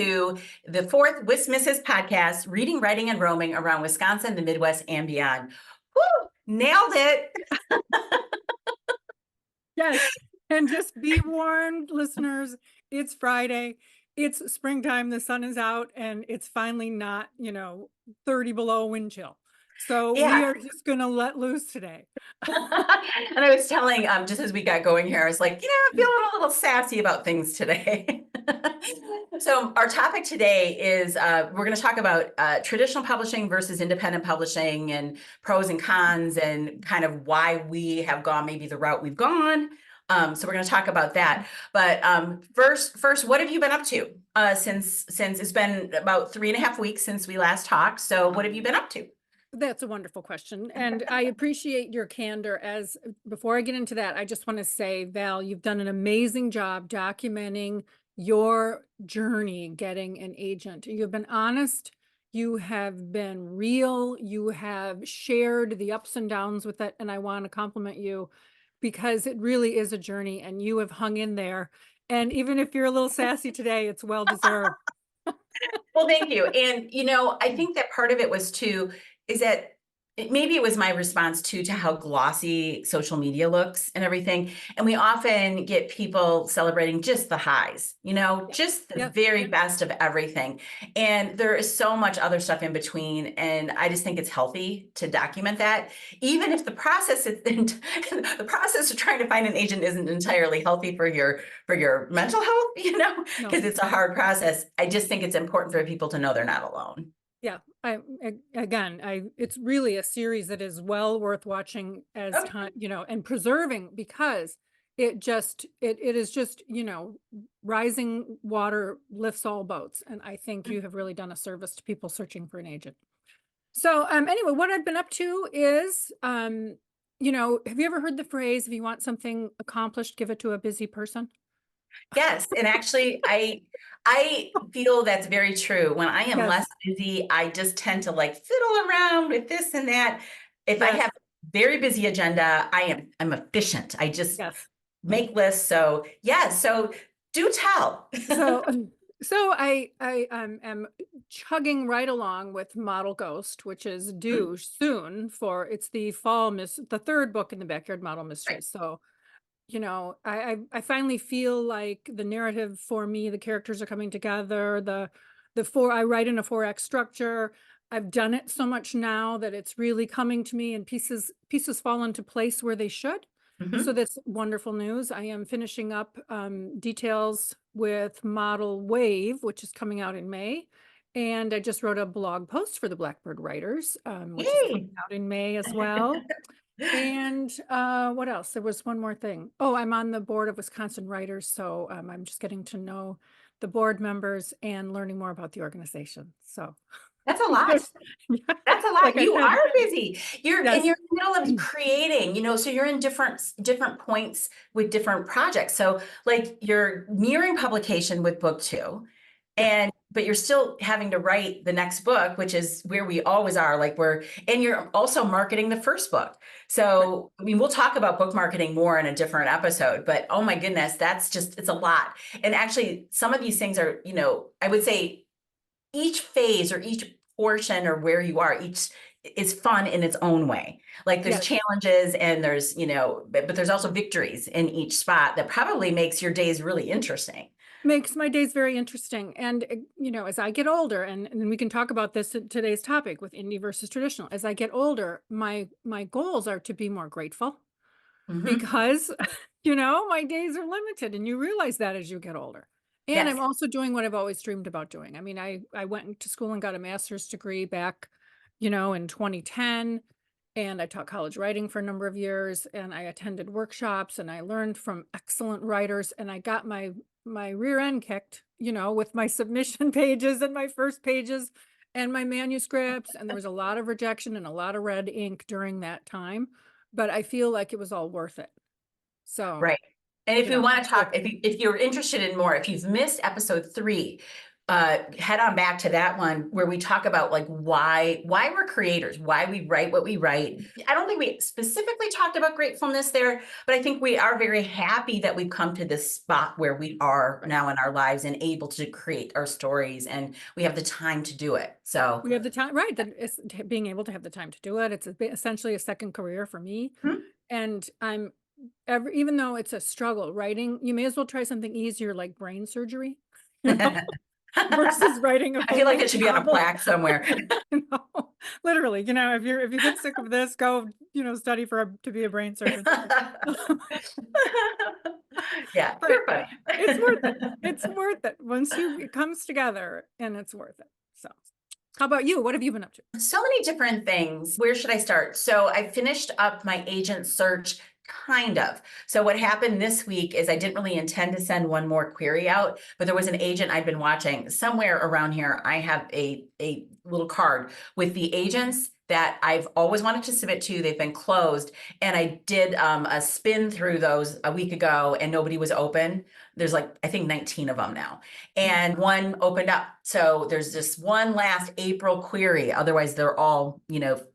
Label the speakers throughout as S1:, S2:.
S1: to the fourth WisMissus Podcast, reading, writing, and roaming around Wisconsin, the Midwest, and beyond. Woo! Nailed it.
S2: Yes. And just be warned, listeners, it's Friday. It's springtime. The sun is out and it's finally not, 30 below wind chill. So we are just going to let loose today.
S1: And I was telling, just as we got going here, I was like, I'm feeling a little sassy about things today. So our topic today is we're going to talk about traditional publishing versus independent publishing and pros and cons and kind of why we have gone maybe the route we've gone. So we're going to talk about that. But first, what have you been up to since it's been about 3.5 weeks since we last talked? So what have you been up to?
S2: That's a wonderful question. And I appreciate your candor. Before I get into that, I just want to say, Val, you've done an amazing job documenting your journey getting an agent. You've been honest. You have been real. You have shared the ups and downs with it. And I want to compliment you because it really is a journey and you have hung in there. And even if you're a little sassy today, it's well deserved.
S1: Well, thank you. And, I think that part of it was is that maybe it was my response to how glossy social media looks and everything. And we often get people celebrating just the highs, just the very best of everything. And there is so much other stuff in between. And I just think it's healthy to document that, even if the process of trying to find an agent isn't entirely healthy for your mental health, because it's a hard process. I just think it's important for people to know they're not alone.
S2: Yeah, it's really a series that is well worth watching as time, and preserving because it is just, rising water lifts all boats. And I think you have really done a service to people searching for an agent. So, anyway, what I've been up to is, have you ever heard the phrase, if you want something accomplished, give it to a busy person?
S1: Yes. And actually, I feel that's very true. When I am less busy, I just tend to fiddle around with this and that. If I have a very busy agenda, I'm efficient. I just make lists. So so do tell.
S2: So I am chugging right along with Model Ghost, which is due soon it's the the third book in the Backyard Model Mysteries. So I finally feel like the narrative for me, the characters are coming together. I write in a 4-act structure. I've done it so much now that it's really coming to me and pieces fall into place where they should. So that's wonderful news. I am finishing up details with Model Wave, which is coming out in May. And I just wrote a blog post for the Blackbird Writers, which is coming out in May as well. And what else? There was one more thing. Oh, I'm on the board of Wisconsin Writers. So I'm just getting to know the board members and learning more about the organization. So
S1: that's a lot. That's a lot. Like you are busy. You're in the middle of creating, so you're in different points with different projects. So you're nearing publication with book 2. But you're still having to write the next book, which is where we always are. And you're also marketing the first book. So, I mean, we'll talk about book marketing more in a different episode, but oh my goodness, it's a lot. And actually some of these things are, I would say each phase or each portion or where you are, each is fun in its own way. There's challenges and there's, but there's also victories in each spot that probably makes your days really interesting.
S2: Makes my days very interesting. And, as I get older, and we can talk about this in today's topic with indie versus traditional, as I get older, my goals are to be more grateful because, my days are limited and you realize that as you get older. And I'm also doing what I've always dreamed about doing. I mean, I went to school and got a master's degree back, in 2010. And I taught college writing for a number of years and I attended workshops and I learned from excellent writers and I got my rear end kicked, with my submission pages and my first pages and my manuscripts. And there was a lot of rejection and a lot of red ink during that time, but I feel like it was all worth it. So,
S1: right. And if we want to talk, if you're interested in more, if you've missed episode 3, head on back to that one where we talk about like why we're creators, why we write what we write. I don't think we specifically talked about gratefulness there, but I think we are very happy that we've come to this spot where we are now in our lives and able to create our stories, and we have the time to do it. So
S2: we have the time, right? That it's being able to have the time to do it. It's essentially a second career for me. And I'm even though it's a struggle writing, you may as well try something easier like brain surgery, you know, versus writing a
S1: I feel like
S2: full
S1: it should be on a
S2: novel.
S1: plaque somewhere.
S2: Literally, if you get sick of this, go, study to be a brain surgeon.
S1: Yeah,
S2: But
S1: you're funny.
S2: it's worth it. It's worth it once it comes together, and it's worth it. So, how about you? What have you been up to?
S1: So many different things. Where should I start? So I finished up my agent search, kind of. So what happened this week is I didn't really intend to send one more query out, but there was an agent I'd been watching somewhere around here. I have a little card with the agents that I've always wanted to submit to. They've been closed. And I did a spin through those a week ago and nobody was open. There's like, I think 19 of them now. And one opened up. So there's this one last April query. Otherwise, they're all,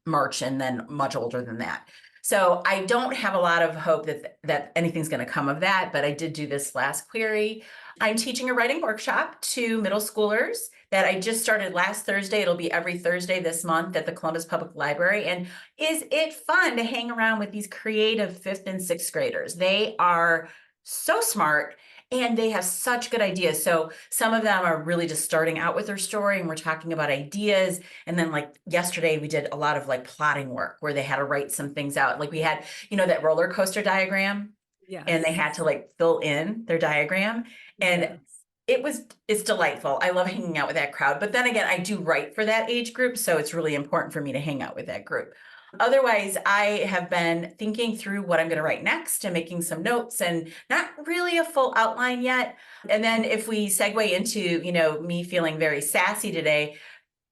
S1: March and then much older than that. So I don't have a lot of hope that anything's going to come of that, but I did do this last query. I'm teaching a writing workshop to middle schoolers that I just started last Thursday. It'll be every Thursday this month at the Columbus Public Library. And is it fun to hang around with these creative 5th and 6th graders? They are so smart and they have such good ideas. So some of them are really just starting out with their story and we're talking about ideas. And then like yesterday, we did a lot of like plotting work where they had to write some things out. Like we had, that roller coaster diagram.
S2: Yes.
S1: And they had to like fill in their diagram. And it's delightful. I love hanging out with that crowd. But then again, I do write for that age group. So it's really important for me to hang out with that group. Otherwise, I have been thinking through what I'm going to write next and making some notes and not really a full outline yet. And then if we segue into, me feeling very sassy today,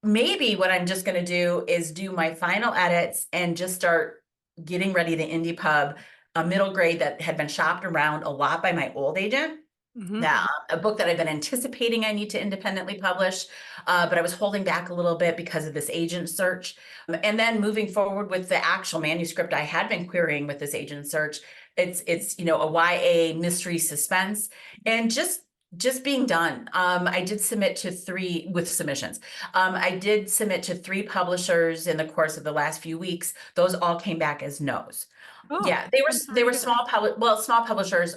S1: maybe what I'm just going to do is do my final edits and just start getting ready the indie pub, a middle grade that had been shopped around a lot by my old agent. That a book that I've been anticipating I need to independently publish, but I was holding back a little bit because of this agent search. And then moving forward with the actual manuscript I had been querying with this agent search, it's a YA mystery suspense and just being done. I did submit to 3 with submissions. I did submit to 3 publishers in the course of the last few weeks. Those all came back as no's. Yeah, they were small publishers.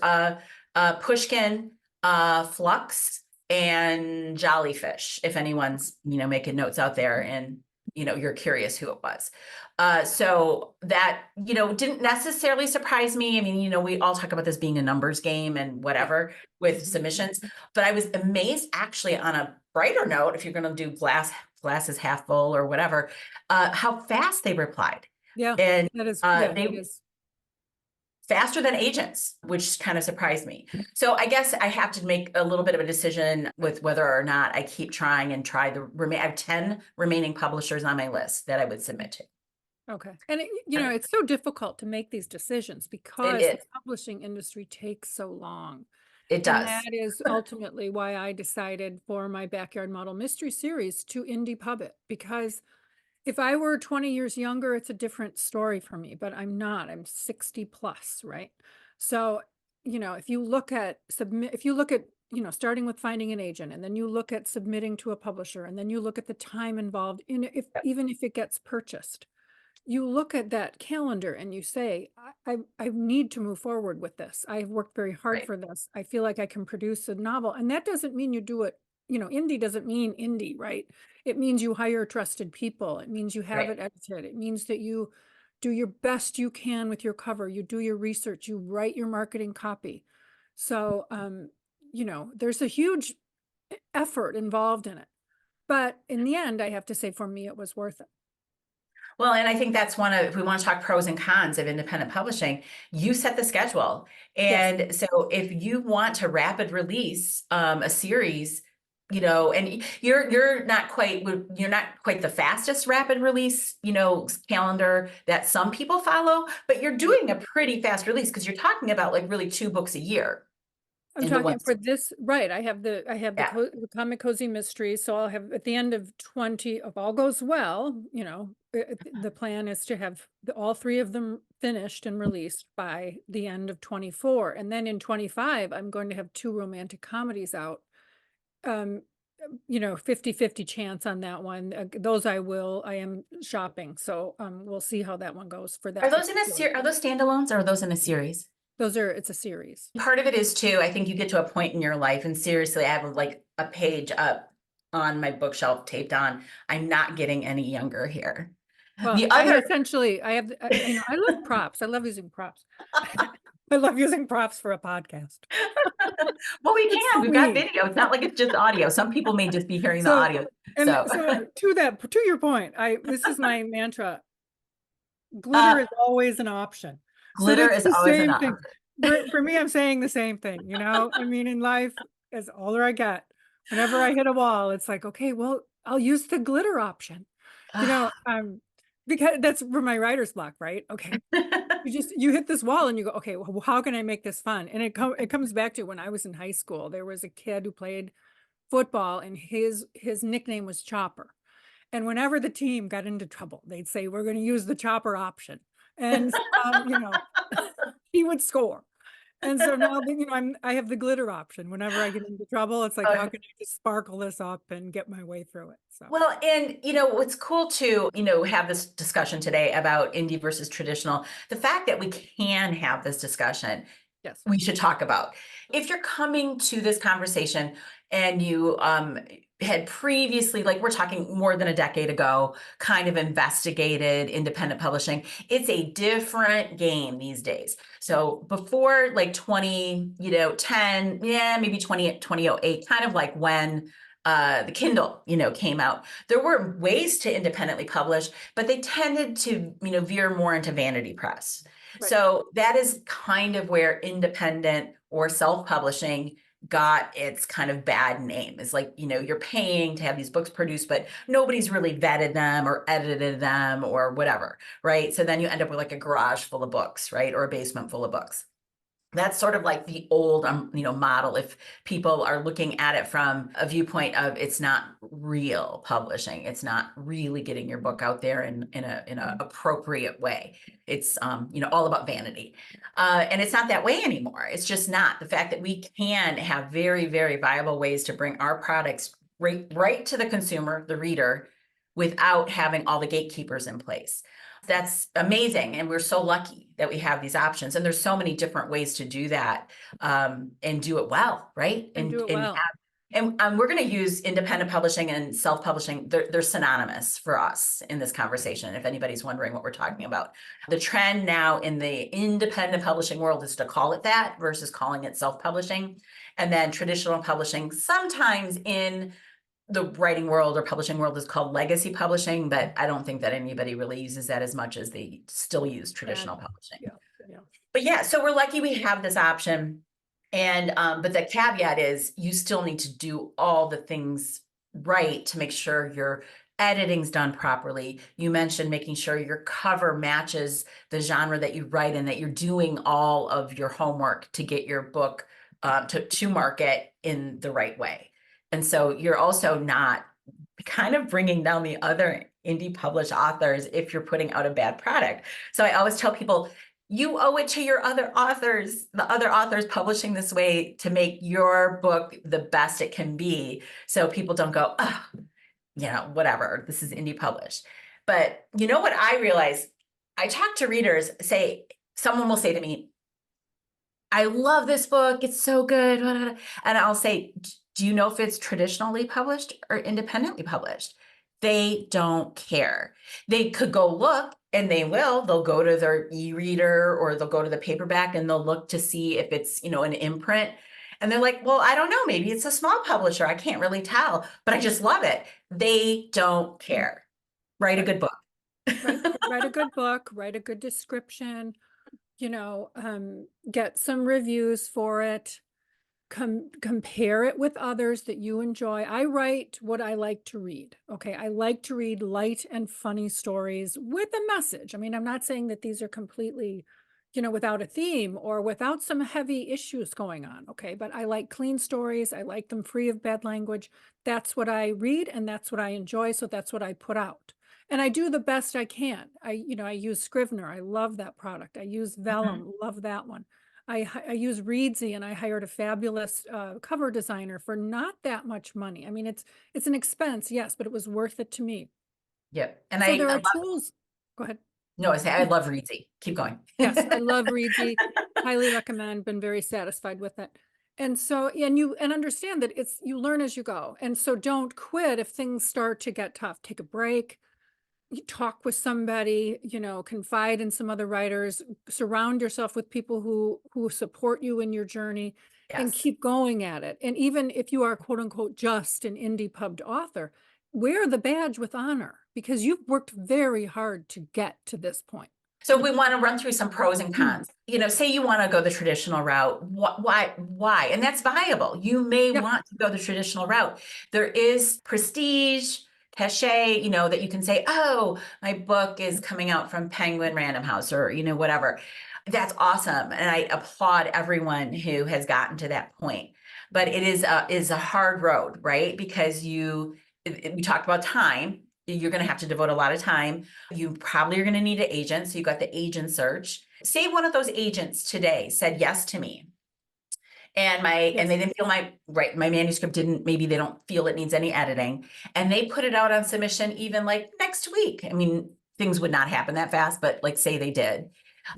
S1: Pushkin, Flux, and Jollyfish, if anyone's, making notes out there and, you're curious who it was. So that, didn't necessarily surprise me. I mean, we all talk about this being a numbers game and whatever with submissions, but I was amazed actually on a brighter note, if you're going to do glasses half full or whatever, how fast they replied.
S2: Yeah,
S1: and
S2: that is,
S1: they faster than agents, which kind of surprised me. So I guess I have to make a little bit of a decision with whether or not I keep trying and try I have 10 remaining publishers on my list that I would submit to.
S2: Okay. And it's so difficult to make these decisions because the publishing industry takes so long.
S1: It does.
S2: And that is ultimately why I decided for my Backyard Model Mystery series to indie pub it, because if I were 20 years younger, it's a different story for me, but I'm not. I'm 60 plus, right? So, if you look at starting with finding an agent, and then you look at submitting to a publisher, and then you look at the time involved in it, even if it gets purchased, you look at that calendar and you say, I need to move forward with this. I've worked very hard for this. I feel like I can produce a novel. And that doesn't mean you do it, indie doesn't mean indie, right? It means you hire trusted people. It means you have it edited. It means that you do your best you can with your cover. You do your research. You write your marketing copy. So, there's a huge effort involved in it. But in the end, I have to say, for me, it was worth it.
S1: Well, and I think that's if we want to talk pros and cons of independent publishing, you set the schedule. And so if you want to rapid release a series, and you're not quite the fastest rapid release, calendar that some people follow, but you're doing a pretty fast release because you're talking about like really 2 books a year.
S2: I'm
S1: in the
S2: talking
S1: ones.
S2: for this, right? I have the
S1: Yeah.
S2: the comic cozy mystery, so I'll have at the end of 20, if all goes well, the plan is to have all three of them finished and released by the end of 24, and then in 25, I'm going to have two romantic comedies out. 50-50 chance on that one. Those I am shopping, so we'll see how that one goes for
S1: Are
S2: that
S1: those in a
S2: particular.
S1: are those standalones or are those in a series?
S2: It's a series.
S1: Part of it is too, I think you get to a point in your life, and seriously, I have like a page up on my bookshelf taped on. I'm not getting any younger here.
S2: Well,
S1: The other,
S2: I have, I love props. I love using props. I love using props for a podcast.
S1: well, we
S2: It's
S1: can.
S2: so
S1: We've got
S2: me.
S1: video. It's not like it's just audio. Some people may just be hearing the
S2: So,
S1: audio.
S2: and
S1: So,
S2: so to your point, this is my mantra. Glitter
S1: uh,
S2: is always an option. So
S1: glitter
S2: that's
S1: is
S2: the
S1: always an
S2: same thing.
S1: option.
S2: For me, I'm saying the same thing, I mean, in life, as older I get, whenever I hit a wall, it's like, okay, well, I'll use the glitter option, because that's for my writer's block, right? Okay. You hit this wall and you go, okay, well, how can I make this fun? And it comes back to when I was in high school, there was a kid who played football and his nickname was Chopper. And whenever the team got into trouble, they'd say, we're going to use the chopper option. And, he would score. And so now that, I have the glitter option. Whenever I get into trouble, it's like, how
S1: Uh,
S2: can I just sparkle this up and get my way through it? So,
S1: Well, and what's cool to, have this discussion today about indie versus traditional, the fact that we can have this discussion,
S2: yes.
S1: we should talk about. If you're coming to this conversation and you had previously, like we're talking more than a decade ago, kind of investigated independent publishing, it's a different game these days. So before like 10, yeah, maybe 2008, kind of like when the Kindle, came out. There were ways to independently publish, but they tended to, veer more into vanity press.
S2: Right.
S1: So that is kind of where independent or self-publishing got its kind of bad name. It's like, you're paying to have these books produced, but nobody's really vetted them or edited them or whatever, right? So then you end up with like a garage full of books, right? Or a basement full of books. That's sort of like the old, model. If people are looking at it from a viewpoint of it's not real publishing, it's not really getting your book out there in a appropriate way. It's all about vanity, and it's not that way anymore. It's just not. The fact that we can have very, very viable ways to bring our products right to the consumer, the reader, without having all the gatekeepers in place. That's amazing. And we're so lucky that we have these options. And there's so many different ways to do that, and do it well, right?
S2: And do it well.
S1: And we're going to use independent publishing and self-publishing. They're synonymous for us in this conversation, if anybody's wondering what we're talking about. The trend now in the independent publishing world is to call it that versus calling it self-publishing. And then traditional publishing, sometimes in the writing world or publishing world, is called legacy publishing, but I don't think that anybody really uses that as much as they still use traditional publishing.
S2: Yeah. Yeah.
S1: But yeah, so we're lucky we have this option. And but the caveat is you still need to do all the things right to make sure your editing's done properly. You mentioned making sure your cover matches the genre that you write and that you're doing all of your homework to get your book to market in the right way. And so you're also not kind of bringing down the other indie published authors if you're putting out a bad product. So I always tell people, you owe it to your other authors, the other authors publishing this way, to make your book the best it can be. So people don't go, oh, whatever, this is indie published. But you know what I realize? I talk to readers, someone will say to me, I love this book, it's so good. And I'll say, do you know if it's traditionally published or independently published? They don't care. They could go look, and they'll go to their e-reader or they'll go to the paperback and they'll look to see if it's, an imprint. And they're like, well, I don't know, maybe it's a small publisher. I can't really tell, but I just love it. They don't care. Write a good book.
S2: Write a good book, write a good description, get some reviews for it. Compare it with others that you enjoy. I write what I like to read. Okay. I like to read light and funny stories with a message. I mean, I'm not saying that these are completely, without a theme or without some heavy issues going on. Okay. But I like clean stories. I like them free of bad language. That's what I read and that's what I enjoy. So that's what I put out. And I do the best I can. I use Scrivener. I love that product. I use
S1: Mhm.
S2: Vellum. Love that one. I use Readsy, and I hired a fabulous cover designer for not that much money. I mean, it's an expense, yes, but it was worth it to me.
S1: Yep. And
S2: So there
S1: I
S2: are
S1: love,
S2: tools. Go ahead.
S1: no, I love Reedsy. Keep going.
S2: Yes, I love Readsy. Highly recommend. Been very satisfied with it. And so, and understand that you learn as you go. And so don't quit if things start to get tough. Take a break. You talk with somebody, confide in some other writers, surround yourself with people who support you in your journey, and
S1: Yes.
S2: keep going at it. And even if you are quote unquote just an indie pubbed author, wear the badge with honor because you've worked very hard to get to this point.
S1: So we want to run through some pros and
S2: Mm.
S1: cons. Say you want to go the traditional route. Why? And that's viable. You may
S2: Yep.
S1: want to go the traditional route. There is prestige, cachet, that you can say, oh, my book is coming out from Penguin Random House or, whatever. That's awesome. And I applaud everyone who has gotten to that point. But it is a hard road, right? Because we talked about time. You're going to have to devote a lot of time. You probably are going to need an agent. So you got the agent search. Say one of those agents today said yes to me. And
S2: Yes.
S1: they didn't feel my manuscript maybe they don't feel it needs any editing. And they put it out on submission even like next week. I mean, things would not happen that fast, but like say they did.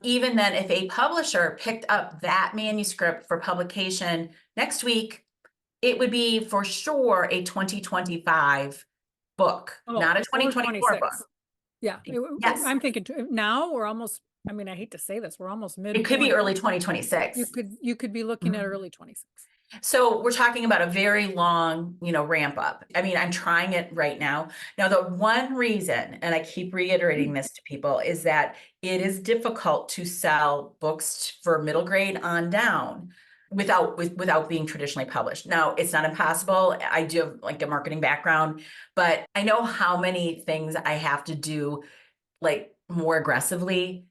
S1: Even then, if a publisher picked up that manuscript for publication next week, it would be for sure a 2025 book,
S2: Oh,
S1: not a
S2: or
S1: 2024 book.
S2: 26. Yeah.
S1: Yes,
S2: I'm thinking now we're almost, I mean, I hate to say this, we're almost
S1: it could be
S2: midpoint.
S1: early
S2: You
S1: 2026.
S2: could you could be looking at
S1: Mhm.
S2: early 26.
S1: So we're talking about a very long, ramp up. I mean, I'm trying it right now. Now, the one reason, and I keep reiterating this to people, is that it is difficult to sell books for middle grade on down without being traditionally published. Now, it's not impossible. I do have like a marketing background, but I know how many things I have to do like more aggressively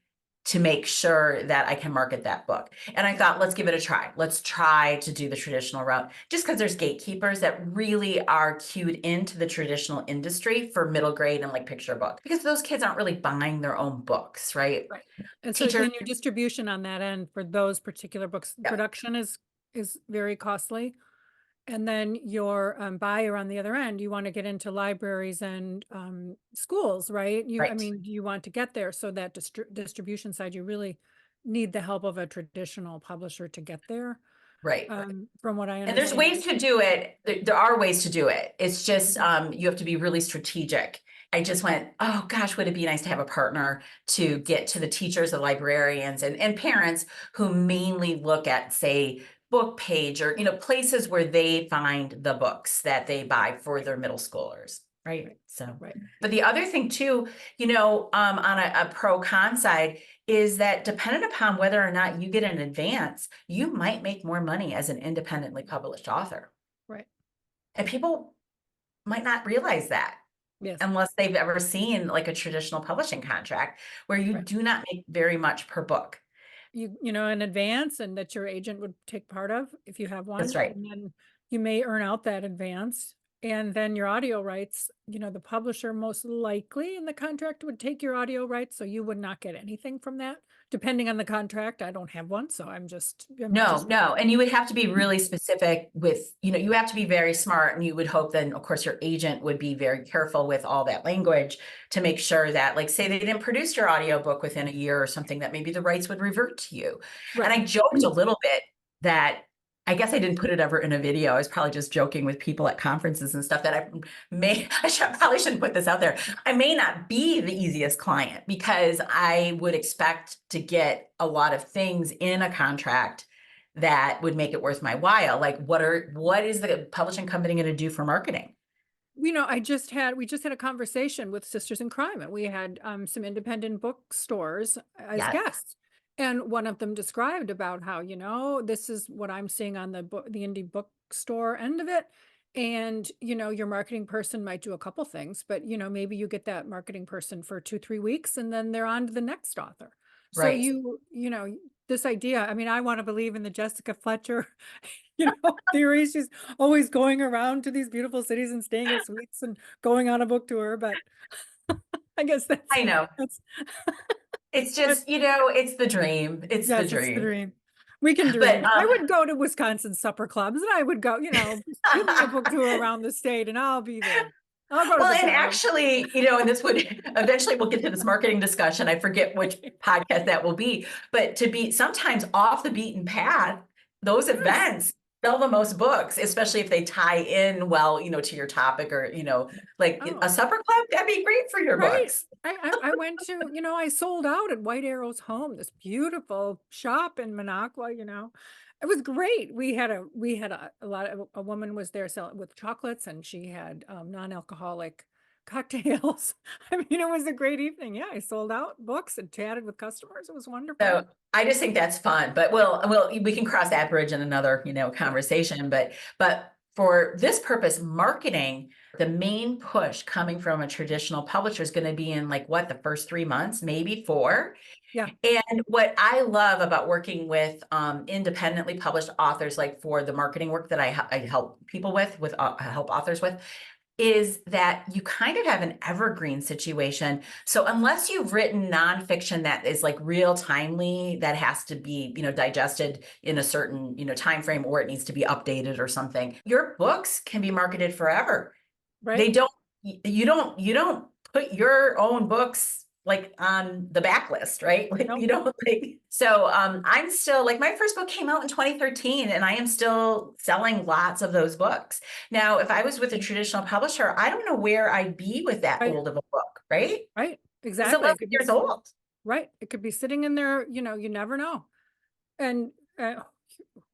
S1: to make sure that I can market that book. And I thought, let's give it a try. Let's try to do the traditional route just because there's gatekeepers that really are cued into the traditional industry for middle grade and like picture book because those kids aren't really buying their own books, right?
S2: Right. And so
S1: Teachers,
S2: then your distribution on that end for those particular books,
S1: yeah,
S2: production is very costly. And then your buyer on the other end, you want to get into libraries and schools, right? I
S1: right,
S2: mean, you want to get there. So that distribution side, you really need the help of a traditional publisher to get there,
S1: right.
S2: from what I
S1: And there's
S2: understand.
S1: ways to do it. There are ways to do it. It's just you have to be really strategic. I just went, oh gosh, would it be nice to have a partner to get to the teachers, the librarians, and parents who mainly look at, say, book page or places where they find the books that they buy for their middle schoolers, right?
S2: Right.
S1: So,
S2: Right.
S1: but the other thing too, on a pro con side is that dependent upon whether or not you get an advance, you might make more money as an independently published author.
S2: Right.
S1: And people might not realize that
S2: Yes.
S1: unless they've ever seen like a traditional publishing contract where you
S2: Right.
S1: do not make very much per book.
S2: In advance, and that your agent would take part of if you have
S1: That's
S2: one,
S1: right.
S2: and then you may earn out that advance. And then your audio rights, the publisher most likely in the contract would take your audio rights, so you would not get anything from that, depending on the contract. I don't have one, so I'm
S1: No,
S2: just
S1: no. And you would have to be really specific with, you have to be very smart. And you would hope then, of course, your agent would be very careful with all that language to make sure that, like, say they didn't produce your audiobook within a year or something, that maybe the rights would revert to you. And
S2: right.
S1: I joked a little bit that I guess I didn't put it ever in a video. I was probably just joking with people at conferences and stuff that probably shouldn't put this out there. I may not be the easiest client because I would expect to get a lot of things in a contract that would make it worth my while. Like what is the publishing company going to do for marketing?
S2: We just had a conversation with Sisters in Crime, and we had some independent bookstores as
S1: Yes.
S2: guests. And one of them described about how, this is what I'm seeing on the indie bookstore end of it. And, your marketing person might do a couple things, but, maybe you get that marketing person for 2, 3 weeks and then they're on to the next author. So
S1: Right.
S2: this idea, I mean, I want to believe in the Jessica Fletcher, theory. She's always going around to these beautiful cities and staying in suites and going on a book tour, but I guess
S1: I know.
S2: that's
S1: It's
S2: that's
S1: just, it's the dream. It's the
S2: yes, it's the
S1: dream.
S2: dream. We can
S1: But
S2: dream. I would go to Wisconsin supper clubs and I would go, give me a book tour around the state and I'll be there. I'll go to
S1: well,
S2: the
S1: and
S2: Dells.
S1: actually, and this would eventually we'll get to this marketing discussion. I forget which podcast that will be, but to be sometimes off the beaten path, those
S2: Yes,
S1: events sell the most books, especially if they tie in well, to your topic or, like
S2: oh,
S1: a supper club, that'd be great for your
S2: right.
S1: books.
S2: I went to, I sold out at White Arrow's Home, this beautiful shop in Minocqua, It was great. We had a lot of a woman was there selling with chocolates and she had non-alcoholic cocktails. I mean, it was a great evening. Yeah, I sold out books and chatted with customers. It was wonderful.
S1: So I just think that's fun, but we can cross that bridge in another,
S2: Yeah.
S1: conversation. But for this purpose, marketing, the main push coming from a traditional publisher is going to be in like what, the first 3 months, maybe four.
S2: Yeah.
S1: And what I love about working with independently published authors, like for the marketing work that I help people with help authors with, is that you kind of have an evergreen situation. So unless you've written nonfiction that is like real timely, that has to be, digested in a certain, time frame, or it needs to be updated or something, your books can be marketed forever. They
S2: Right.
S1: don't, you don't put your own books like on the backlist, right? Like
S2: No.
S1: you don't like, so I'm still like, my first book came out in 2013 and I am still selling lots of those books. Now, if I was with a traditional publisher, I don't know where I'd be with that
S2: Right.
S1: old of a book, right?
S2: Right.
S1: It's
S2: Exactly.
S1: 11
S2: It could be
S1: years old.
S2: right. It could be sitting in there, you never know. And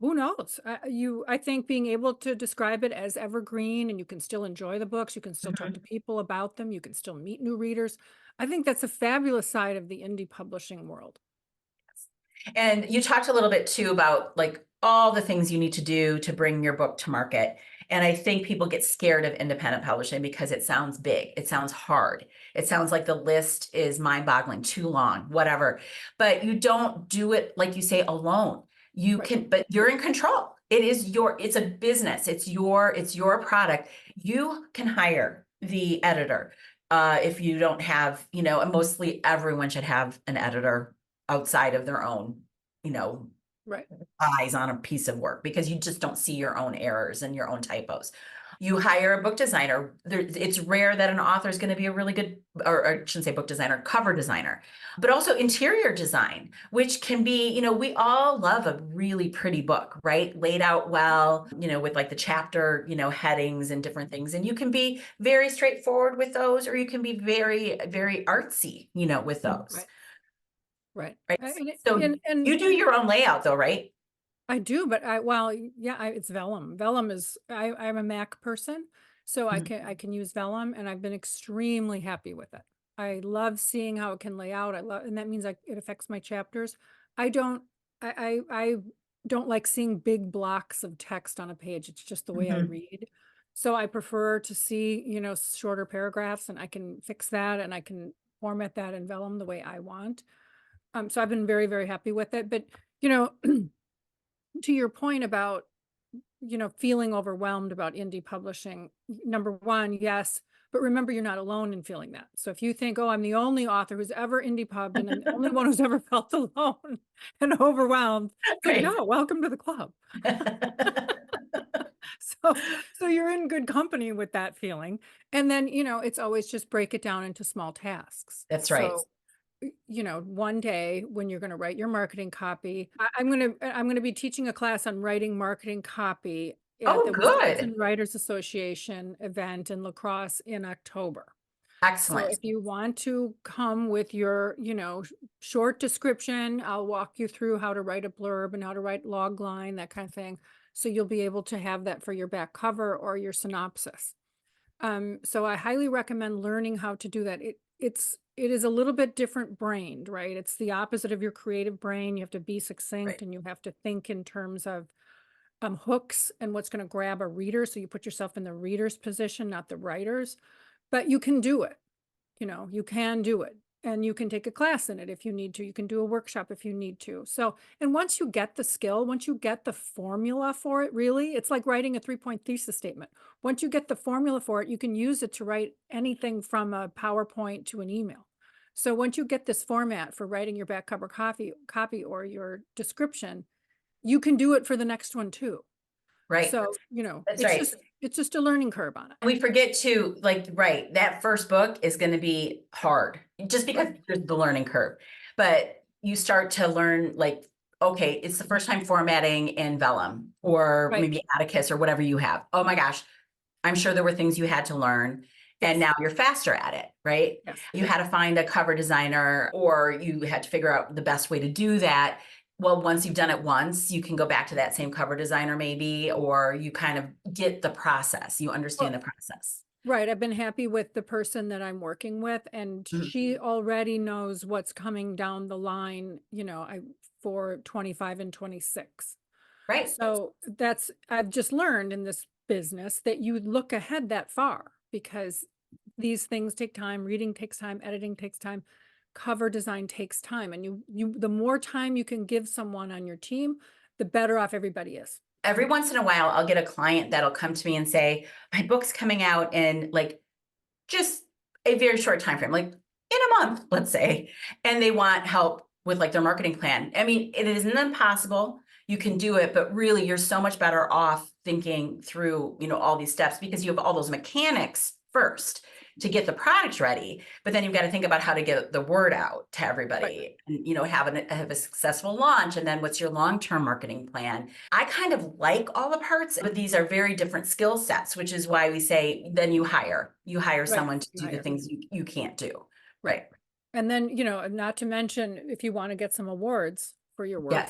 S2: who knows? I think being able to describe it as evergreen and you can still enjoy the books, you can still talk to
S1: Mhm.
S2: people about them, you can still meet new readers. I think that's a fabulous side of the indie publishing world.
S1: And you talked a little bit too about like all the things you need to do to bring your book to market. And I think people get scared of independent publishing because it sounds big, it sounds hard, it sounds like the list is mind-boggling, too long, whatever. But you don't do it like you say alone. You
S2: Right.
S1: can, but you're in control. It's a business. It's your product. You can hire the editor. If you don't have, and mostly everyone should have an editor outside of their own, you know,
S2: Right.
S1: eyes on a piece of work, because you just don't see your own errors and your own typos. You hire a book designer. It's rare that an author is going to be a really good, or I shouldn't say book designer, cover designer, but also interior design, which can be, we all love a really pretty book, right? Laid out well, with like the chapter, headings and different things. And you can be very straightforward with those, or you can be very, very artsy, with those.
S2: Right. Right.
S1: Right.
S2: And,
S1: So
S2: and
S1: you do your own layout though, right?
S2: I do, but yeah, it's Vellum. Vellum is I'm a Mac person, so I
S1: Mhm.
S2: can use Vellum, and I've been extremely happy with it. I love seeing how it can lay out. And that means it affects my chapters. I don't, I don't like seeing big blocks of text on a page. It's just the way I
S1: Mhm.
S2: read. So I prefer to see, shorter paragraphs, and I can fix that, and I can format that in Vellum the way I want. So I've been very, very happy with it. But you know. To your point about, feeling overwhelmed about indie publishing, number one, yes, but remember you're not alone in feeling that. So if you think, oh, I'm the only author who's ever indie pubbed and I'm the only one who's ever felt alone and overwhelmed, it's like,
S1: Right.
S2: no, welcome to the club. So, so you're in good company with that feeling. And then, it's always just break it down into small tasks.
S1: That's right.
S2: So one day when you're going to write your marketing copy, I'm going to be teaching a class on writing marketing copy at
S1: Oh,
S2: the
S1: good.
S2: Wisconsin Writers Association event in La Crosse in October. So
S1: Excellent.
S2: if you want to come with your, short description, I'll walk you through how to write a blurb and how to write log line, that kind of thing. So you'll be able to have that for your back cover or your synopsis. So I highly recommend learning how to do that. It is a little bit different brained, right? It's the opposite of your creative brain. You have to be succinct
S1: Right.
S2: and you have to think in terms of hooks and what's going to grab a reader. So you put yourself in the reader's position, not the writer's, but you can do it. You can do it. and you can take a class in it if you need to. You can do a workshop if you need to. So, and once you get the skill, once you get the formula for it, really, it's like writing a 3-point thesis statement. Once you get the formula for it, you can use it to write anything from a PowerPoint to an email. So once you get this format for writing your back cover copy or your description, you can do it for the next one too.
S1: Right.
S2: So, you know,
S1: That's right.
S2: it's just a learning curve on it.
S1: We forget to like, right, that first book is going to be hard just because there's the learning curve. But you start to learn like, okay, it's the first time formatting in Vellum or
S2: Right.
S1: maybe Atticus or whatever you have. Oh my gosh, I'm sure there were things you had to learn. And now you're faster at it, right?
S2: Yes.
S1: You had to find a cover designer or you had to figure out the best way to do that. Well, once you've done it once, you can go back to that same cover designer maybe, or you kind of get the process. You understand the process.
S2: Right. I've been happy with the person that I'm working with, and she already knows what's coming down the line, you know, for 25 and 26.
S1: Right.
S2: So I've just learned in this business that you look ahead that far because these things take time. Reading takes time, editing takes time, cover design takes time. And the more time you can give someone on your team, the better off everybody is.
S1: Every once in a while, I'll get a client that'll come to me and say, my book's coming out in like just a very short time frame, like in a month, let's say, and they want help with like their marketing plan. I mean, it isn't impossible. You can do it, but really you're so much better off thinking through, you know, all these steps because you have all those mechanics first to get the product ready, but then you've got to think about how to get the word out to everybody and, you know, have a successful launch. And then what's your long-term marketing plan? I kind of like all the parts, but these are very different skill sets, which is why we say, then you hire someone to do the things you can't do. Right.
S2: And then, you know, not to mention, if you want to get some awards for your work,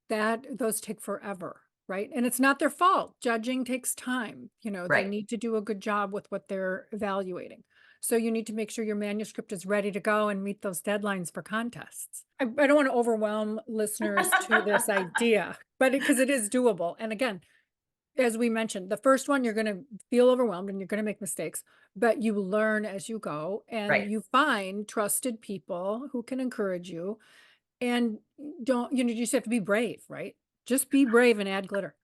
S2: those take forever. Right. And it's not their fault. Judging takes time. You know, they need to do a good job with what they're evaluating. So you need to make sure your manuscript is ready to go and meet those deadlines for contests. I don't want to overwhelm listeners to this idea, but because it is doable. And again, as we mentioned, the first one, you're going to feel overwhelmed and you're going to make mistakes, but you learn as you go and you find trusted people who can encourage you. And you just have to be brave, right? Just be brave and add glitter.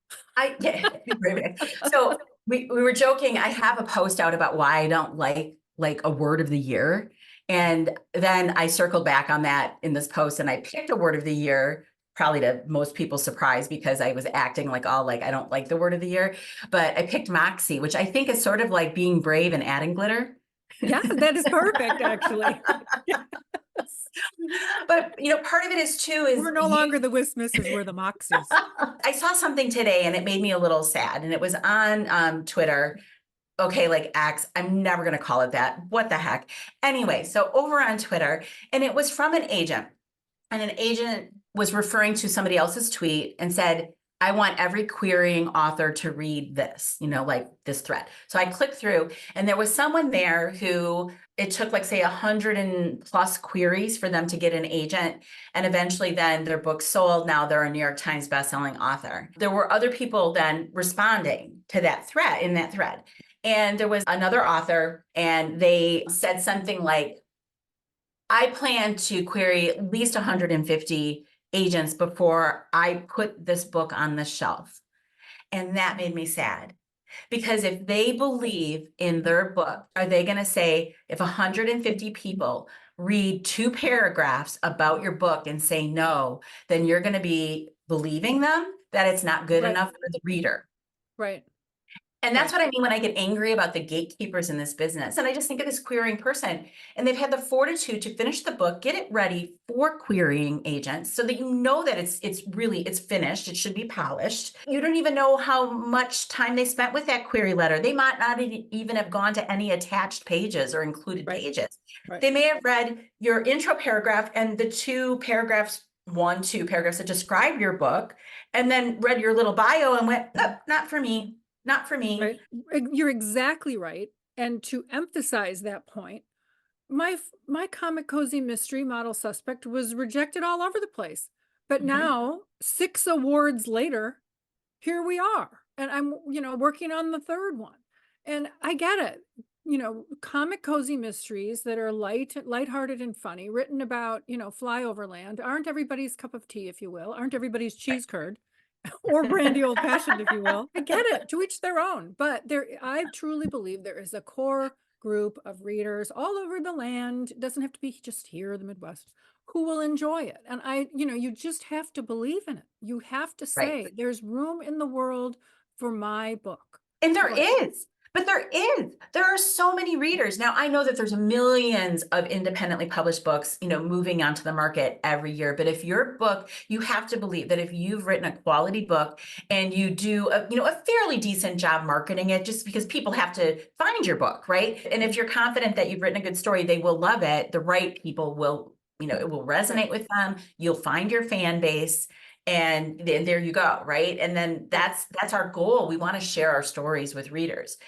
S1: So we were joking. I have a post out about why I don't like a word of the year. And then I circled back on that in this post and I picked a word of the year, probably to most people's surprise, because I was acting like I don't like the word of the year, but I picked moxie, which I think is sort of like being brave and adding glitter.
S2: Yeah, that is perfect, actually.
S1: But, you know, part of it is too, is
S2: we're no longer the WisMissus, we're the Moxies.
S1: I saw something today and it made me a little sad and it was on Twitter. Okay, like X, I'm never going to call it that. What the heck? Anyway, so over on Twitter, and it was from an agent, and an agent was referring to somebody else's tweet and said, I want every querying author to read this, you know, like this thread. So I clicked through and there was someone there who it took like say 100+ queries for them to get an agent. And eventually then their book sold. Now they're a New York Times bestselling author. There were other people then responding to that thread in that thread. And there was another author and they said something like, I plan to query at least 150 agents before I put this book on the shelf. And that made me sad because if they believe in their book, are they going to say if 150 people read 2 paragraphs about your book and say no, then you're going to be believing them that it's not good enough for the reader.
S2: Right.
S1: And that's what I mean when I get angry about the gatekeepers in this business. And I just think of this querying person and they've had the fortitude to finish the book, get it ready for querying agents so that you know that it's finished. It should be polished. You don't even know how much time they spent with that query letter. They might not even have gone to any attached pages or included pages. They may have read your intro paragraph and the 2 paragraphs that describe your book and then read your little bio and went, nope, not for me. Not for me.
S2: Right. You're exactly right. And to emphasize that point, my comic cozy mystery Model Suspect was rejected all over the place. But now, 6 awards later, here we are. And I'm, working on the 3rd one. And I get it. comic cozy mysteries that are lighthearted and funny, written about, flyover land, aren't everybody's cup of tea, if you will, aren't everybody's cheese curd or brandy old fashioned, if you will. I get it, to each their own. But I truly believe there is a core group of readers all over the land. It doesn't have to be just here in the Midwest who will enjoy it. And you just have to believe in it. You have to
S1: Right.
S2: say, there's room in the world for my book.
S1: And there
S2: But
S1: is, but there are so many readers. Now, I know that there's millions of independently published books, moving onto the market every year. But if your book, you have to believe that if you've written a quality book and you do a fairly decent job marketing it, just because people have to find your book, right? And if you're confident that you've written a good story, they will love it. The right people will, it will resonate with them. You'll find your fan base. And then there you go, right? And then that's our goal. We want to share our stories with readers.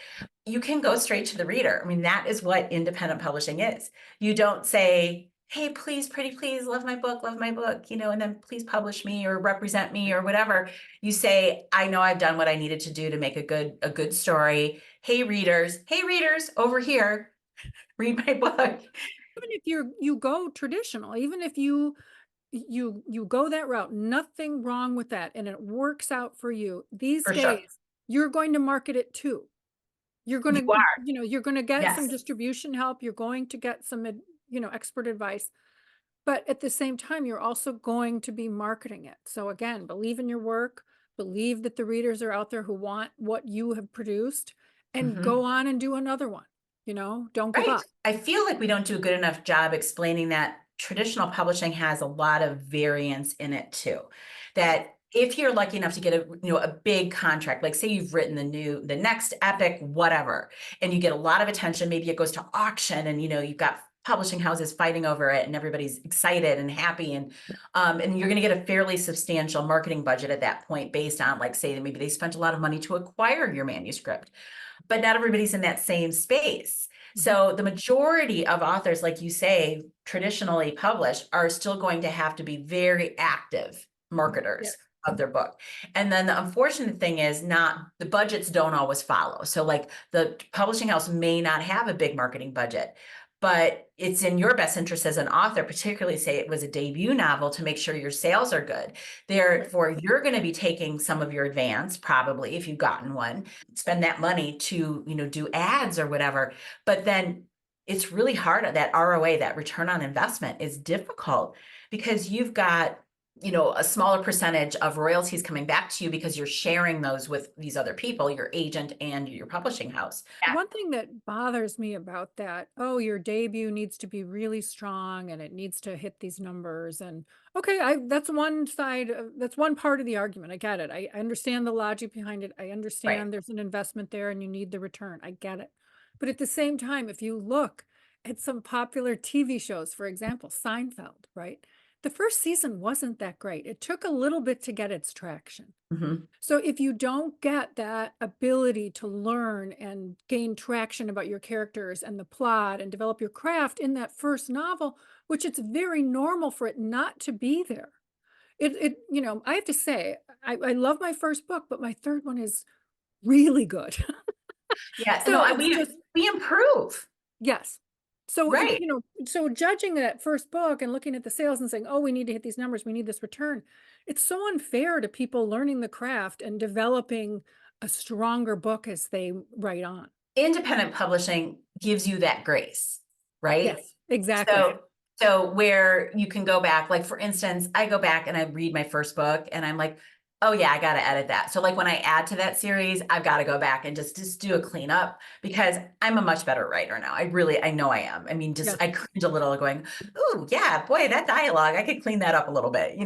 S1: You can go straight to the reader. I mean, that is what independent publishing is. You don't say, hey, please, pretty please, love my book, and then please publish me or represent me or whatever. You say, I know I've done what I needed to do to make a good story. Hey readers, over here, read my book.
S2: even if you go traditional, even if you go that route, nothing wrong with that, and it works out for you. These
S1: For sure.
S2: days, you're going to market it too. You're going
S1: You are.
S2: to, you're going to get some
S1: Yes.
S2: distribution help. You're going to get some, expert advice. But at the same time, you're also going to be marketing it. So again, believe in your work, believe that the readers are out there who want what you have produced, and go on and do another one. Don't give
S1: Right.
S2: up.
S1: I feel like we don't do a good enough job explaining that traditional publishing has a lot of variance in it too. That if you're lucky enough to get a big contract, like say you've written the next epic, whatever, and you get a lot of attention, maybe it goes to auction and, you've got publishing houses fighting over it and everybody's excited and happy. And you're going to get a fairly substantial marketing budget at that point based on, like, say, maybe they spent a lot of money to acquire your manuscript, but not everybody's in that same space. So the majority of authors, like you say, traditionally published, are still going to have to be very active marketers of their book. And then the unfortunate thing is the budgets don't always follow. So like the publishing house may not have a big marketing budget, but it's in your best interest as an author, particularly say it was a debut novel, to make sure your sales are good. Therefore, you're going to be taking some of your advance, probably if you've gotten one, spend that money to, do ads or whatever. But then it's really hard. That ROA, that return on investment, is difficult because you've got, a smaller percentage of royalties coming back to you because you're sharing those with these other people, your agent and your publishing house.
S2: One thing that bothers me about that, oh, your debut needs to be really strong and it needs to hit these numbers. And okay, that's one side, that's one part of the argument. I get it. I understand the logic behind it. I understand there's an investment there and you need the return. I get it. But at the same time, if you look at some popular TV shows, for example, Seinfeld, right? The first season wasn't that great. It took a little bit to get its traction. So if you don't get that ability to learn and gain traction about your characters and the plot and develop your craft in that first novel, which it's very normal for it not to be there. I have to say, I love my first book, but my third one is really good.
S1: Yeah,
S2: So
S1: no,
S2: it's just,
S1: we improve.
S2: yes. So,
S1: Right.
S2: so judging that first book and looking at the sales and saying, oh, we need to hit these numbers, we need this return. It's so unfair to people learning the craft and developing a stronger book as they write on.
S1: Independent publishing gives you that grace, right?
S2: Yes, exactly.
S1: So where you can go back, like for instance, I go back and I read my first book and I'm like, oh yeah, I got to edit that. So like when I add to that series, I've got to go back and just do a cleanup because I'm a much better writer now. I know I am. I mean, I cringe a little going, ooh, yeah, boy, that dialogue, I could clean that up a little bit.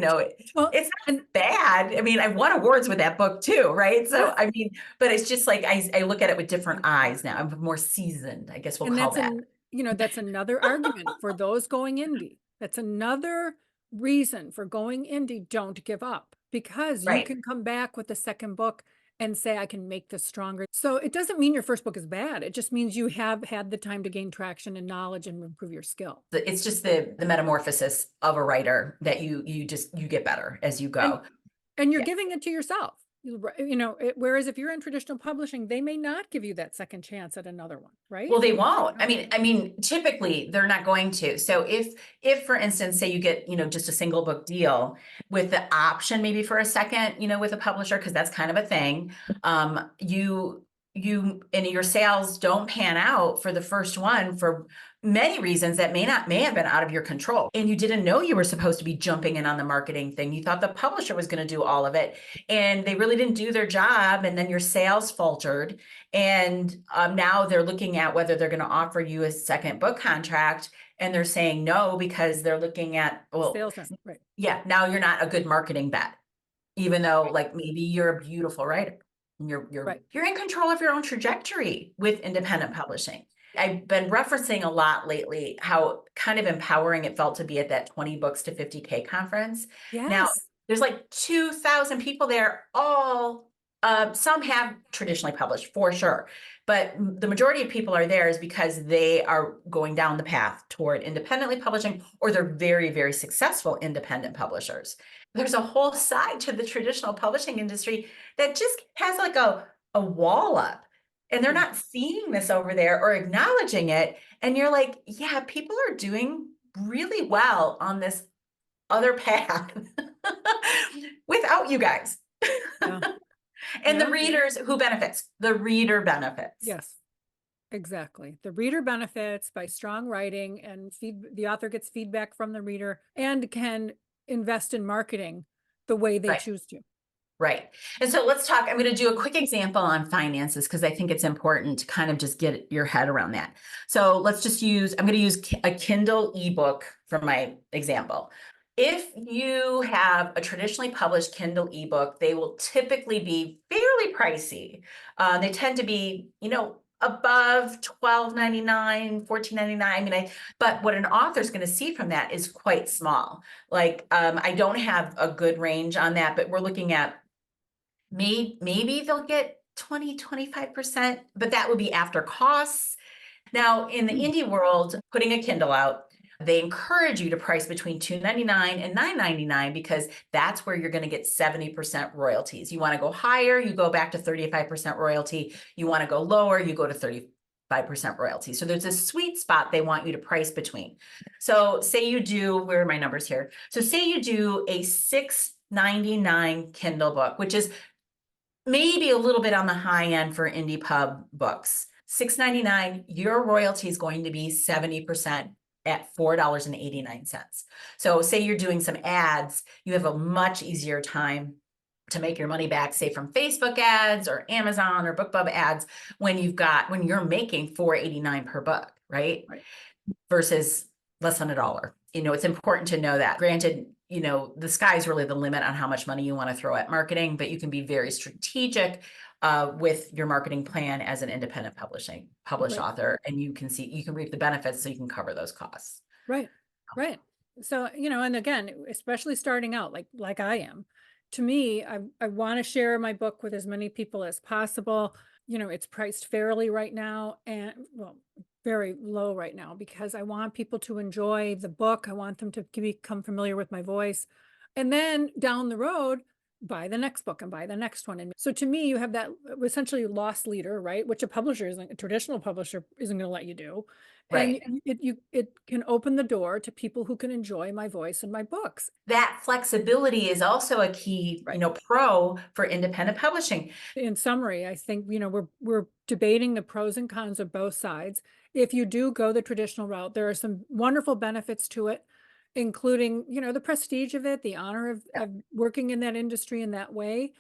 S2: Well,
S1: it's not bad. I mean, I won awards with that book too, right? So, I mean, but it's just like, I look at it with different eyes now. I'm more seasoned, I guess we'll call that.
S2: that's another argument for those going indie. That's another reason for going indie. Don't give up, because you can come back with the second book and say, I can make this stronger. So it doesn't mean your first book is bad. It just means you have had the time to gain traction and knowledge and improve your skill.
S1: It's just the metamorphosis of a writer that you get better as you go.
S2: And you're giving it to yourself. Whereas if you're in traditional publishing, they may not give you that second chance at another one, right?
S1: Well, they won't. I mean, typically they're not going to. So if for instance, say you get, just a single book deal with the option maybe for a second, with a publisher, because that's kind of a thing, you and your sales don't pan out for the first one for many reasons that may have been out of your control. And you didn't know you were supposed to be jumping in on the marketing thing. You thought the publisher was going to do all of it, and they really didn't do their job. And then your sales faltered. And now they're looking at whether they're going to offer you a second book contract, and they're saying no because they're looking at, well,
S2: Salesman, right?
S1: yeah, now you're not a good marketing bet, even though like maybe you're a beautiful writer. And you're in control of your own trajectory with independent publishing. I've been referencing a lot lately how kind of empowering it felt to be at that 20 books to 50K conference. Now,
S2: Yes.
S1: there's like 2,000 people there, all some have traditionally published for sure, but the majority of people are there is because they are going down the path toward independently publishing, or they're very, very successful independent publishers. There's a whole side to the traditional publishing industry that just has like a wall up, and they're not seeing this over there or acknowledging it. And you're like, yeah, people are doing really well on this other path without you guys.
S2: Yeah.
S1: And the readers, who benefits? The reader benefits.
S2: Yes, exactly. The reader benefits by strong writing, and the author gets feedback from the reader and can invest in marketing the way they choose to.
S1: Right. And so let's talk. I'm going to do a quick example on finances because I think it's important to kind of just get your head around that. So let's just I'm going to use a Kindle ebook for my example. If you have a traditionally published Kindle ebook, they will typically be fairly pricey. They tend to be, above $12.99, $14.99. But what an author is going to see from that is quite small. Like, I don't have a good range on that, but we're looking at maybe they'll get 20-25%, but that would be after costs. Now, in the indie world, putting a Kindle out, they encourage you to price between $2.99 and $9.99 because that's where you're going to get 70% royalties. You want to go higher, you go back to 35% royalty. You want to go lower, you go to 35% royalty. So there's a sweet spot they want you to price between. So say you do, where are my numbers here? So say you do a $6.99 Kindle book, which is maybe a little bit on the high end for indie pub books. $6.99, your royalty is going to be 70% at $4.89. So say you're doing some ads, you have a much easier time to make your money back, say from Facebook ads or Amazon or BookBub ads, when you're making $4.89 per book, right? Versus less than $1. It's important to know that. Granted, the sky's really the limit on how much money you want to throw at marketing, but you can be very strategic with your marketing plan as an independent published author, and you can reap the benefits so you can cover those costs.
S2: Right. So, and again, especially starting out like I am, to me, I want to share my book with as many people as possible. It's priced fairly right now, and very low right now, because I want people to enjoy the book. I want them to become familiar with my voice. And then down the road, buy the next book and buy the next one. And so to me, you have that essentially loss leader, right? Which a traditional publisher isn't going to let you do.
S1: Right.
S2: And it can open the door to people who can enjoy my voice and my books.
S1: That flexibility is also a key, pro for independent publishing.
S2: In summary, I think, we're debating the pros and cons of both sides. If you do go the traditional route, there are some wonderful benefits to it, including, the prestige of it, the honor of working in that industry in that way.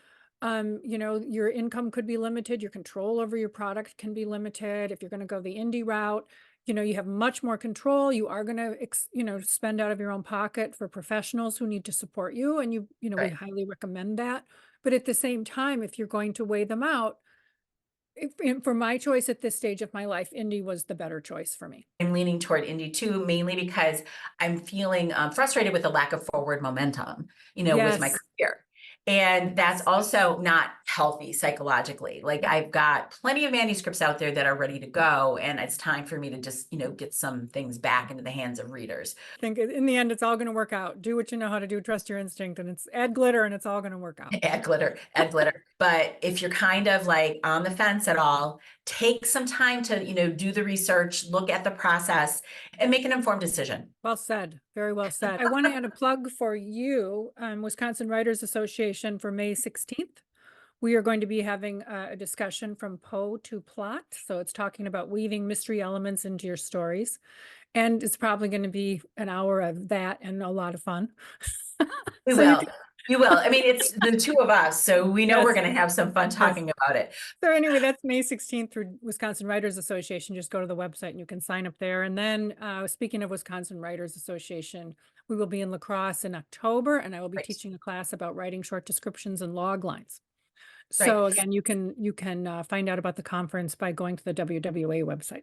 S2: Your income could be limited. Your control over your product can be limited. If you're going to go the indie route, you have much more control. You are going to, spend out of your own pocket for professionals who need to support you. And we highly recommend that. But at the same time, if you're going to weigh them out, for my choice at this stage of my life, indie was the better choice for me.
S1: I'm leaning toward indie too, mainly because I'm feeling frustrated with the lack of forward momentum, with my career. And that's also not healthy psychologically. Like I've got plenty of manuscripts out there that are ready to go. And it's time for me to just, get some things back into the hands of readers.
S2: I think in the end, it's all going to work out. Do what you know how to do, trust your instinct, and it's add glitter and it's all going to work out.
S1: Add glitter, add glitter. But if you're kind of like on the fence at all, take some time to, do the research, look at the process and make an informed decision.
S2: Well said. Very well said. I want to add a plug for you, Wisconsin Writers Association for May 16th. We are going to be having a discussion from Poe to Plot. So it's talking about weaving mystery elements into your stories. And it's probably going to be an hour of that and a lot of fun.
S1: We will. You will. I mean, it's the two of us, so we know we're going to have some fun talking about it.
S2: So anyway, that's May 16th through Wisconsin Writers Association. Just go to the website and you can sign up there. And then speaking of Wisconsin Writers Association, we will be in La Crosse in October, and I will be teaching a class about writing short descriptions and log lines. So again, you can find out about the conference by going to the WWA website.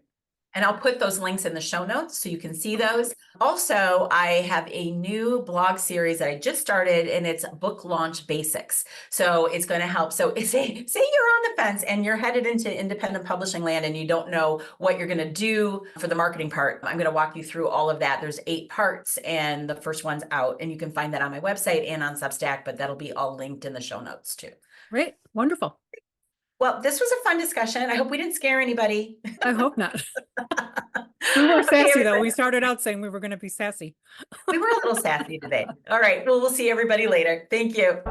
S1: And I'll put those links in the show notes so you can see those. Also, I have a new blog series that I just started, and it's Book Launch Basics. So it's going to help. So say you're on the fence and you're headed into independent publishing land and you don't know what you're going to do for the marketing part. I'm going to walk you through all of that. There's 8 parts and the first one's out, and you can find that on my website and on Substack, but that'll be all linked in the show notes too.
S2: Great. Wonderful.
S1: Well, this was a fun discussion. I hope we didn't scare anybody.
S2: I hope not. We were sassy though. We started out saying we were going to be sassy.
S1: We were a little sassy today. All right. Well, we'll see everybody later. Thank you.